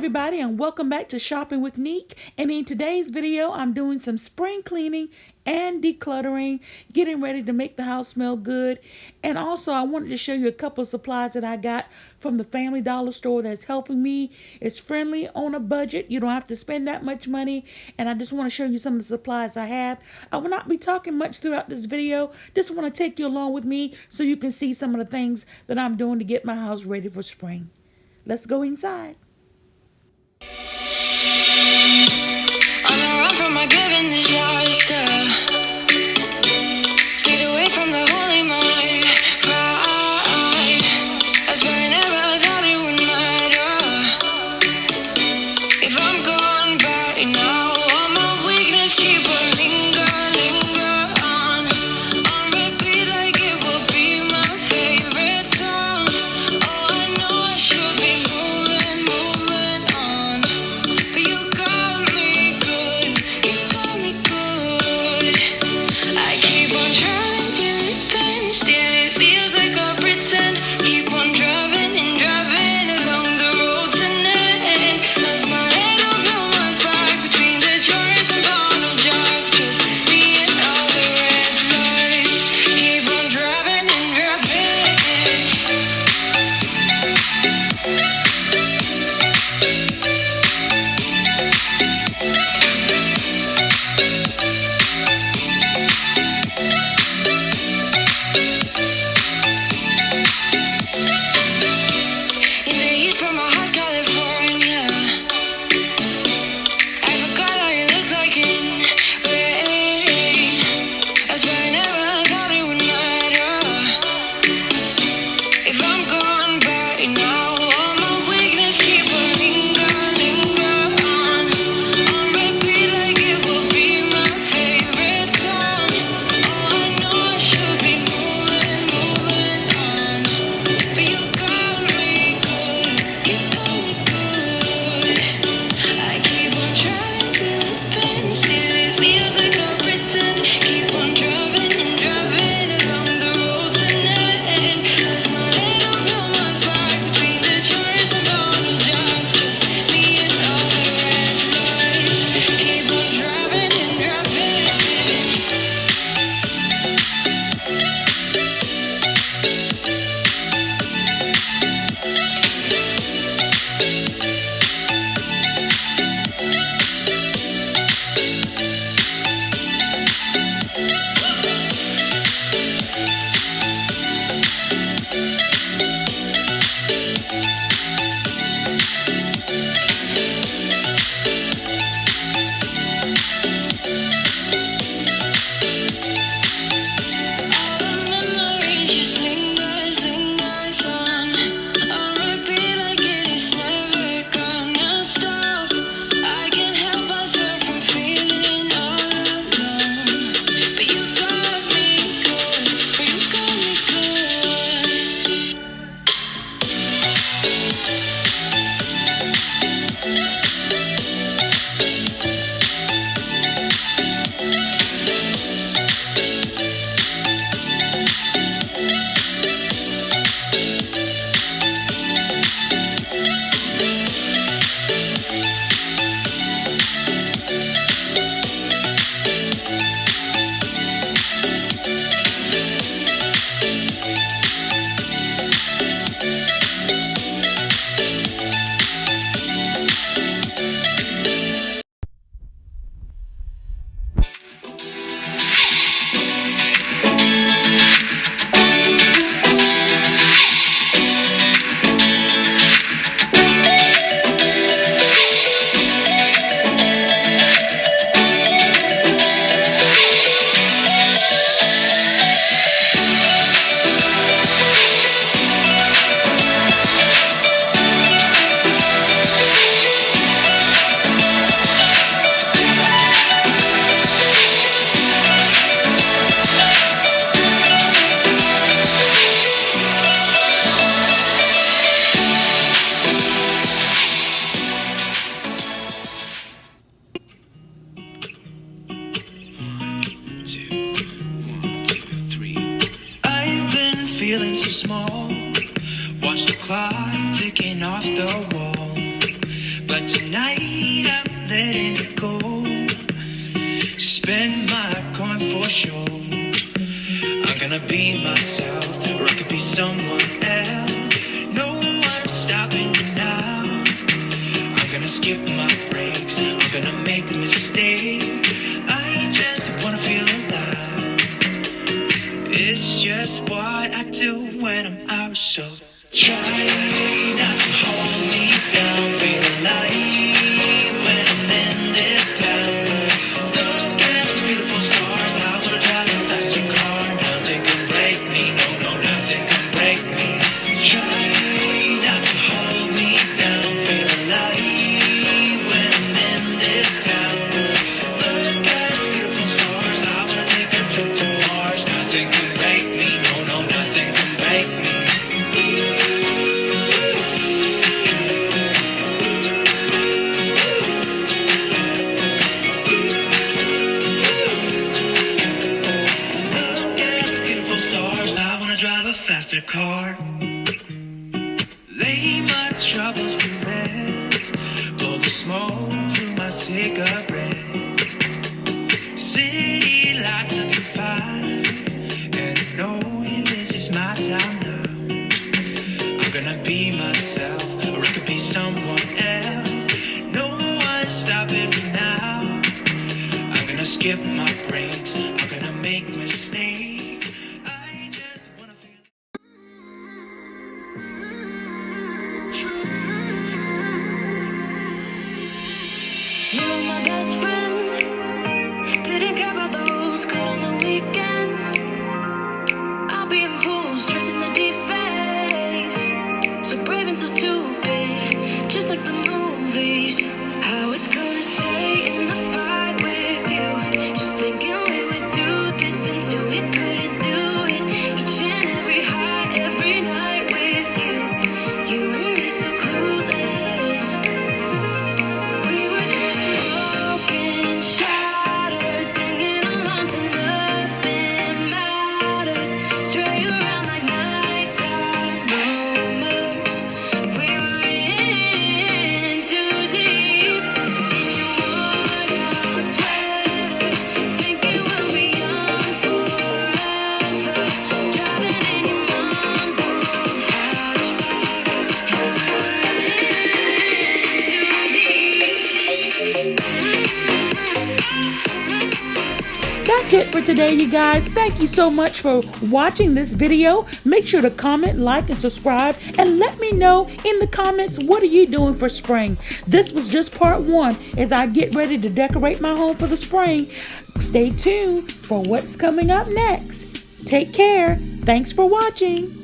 everybody, and welcome back to Shopping with Neek. And in today's video, I'm doing some spring cleaning and decluttering, getting ready to make the house smell good. And also, I wanted to show you a couple of supplies that I got from the Family Dollar store that's helping me. It's friendly on a budget. You don't have to spend that much money. And I just want to show you some of the supplies I have. I will not be talking much throughout this video. Just want to take you along with me so you can see some of the things that I'm doing to get my house ready for spring. Let's go inside. On the run from my given disaster, stayed away from the holy mind. Pride, I swear I never thought it would matter. If I'm gone by now, all my weakness keep on linger on repeat like it will be my favorite song. Oh, I know I should be moving on, but you got me good, you got me good. I keep on trying till it bends, still it feels like I pretend. Keep on driving and driving along the road tonight. Lost my head over my back between the jars and bottle jack. Just me and all the red lights. Keep on driving and driving. In the heat from a hot California, I forgot how you look like in rain. I swear I never thought it would matter. If I'm gone by now, all my weakness keep on linger on repeat like it will be my favorite song. Oh, I know I should be moving on, but you got me good, you got me good. I keep on driving till it bends, still it feels like I pretend. Keep on driving and driving along the road tonight. Lost my head over my back between the jars and bottle jack. Just me and all the red lights. Keep on driving and driving. All the memories just lingers on repeat like it is never gonna stop. I can't help myself from feeling all alone, but you got me good, you got me good. I've been feeling so small. Watch the clock ticking off the wall. But tonight I'm letting it go. Spend my coin for sure. I'm gonna be myself, or I could be someone else. No one's stopping me now. I'm gonna skip my breaks, I'm gonna make mistakes. I just wanna feel alive. It's just what I do when I'm out, so try not to hold me down. Feel alive when I'm in this town. Look at those beautiful stars. I wanna drive a faster car. Nothing can break me. No, no, nothing can break me. Try not to hold me down. Feel alive when I'm in this town. Look at those beautiful stars. I wanna take a trip to Mars. Nothing can break me. No, no, nothing can break me. Faster car. Lay my troubles to rest. Blow the smoke through my cigarette. City lights looking fine, and I know this is my time now. I'm gonna be myself, or I could be someone else. No one's stopping me now. I'm gonna skip my breaks. I'm gonna make mistakes. You're my best friend. Didn't care about the rules, good on the weekends. I'll be in fools, drifting to deep space. So brave and so stupid, just like the movies. I was gonna stay in the fight with you, just thinking we would do this until we couldn't do it. Each and every high, every night with you. You and me so clueless. We were just broken, shattered, singing along to nothing matters. Stray around like nighttime rumors. We were in too deep. In your worn-out sweaters, thinking we'll be young forever. Driving in your mom's old hatchback, and we were in too deep. That's it for today, you guys. Thank you so much for watching this video. Make sure to comment, like, and subscribe, and let me know in the comments, what are you doing for spring? This was just part one as I get ready to decorate my home for the spring. Stay tuned for what's coming up next. Take care. Thanks for watching.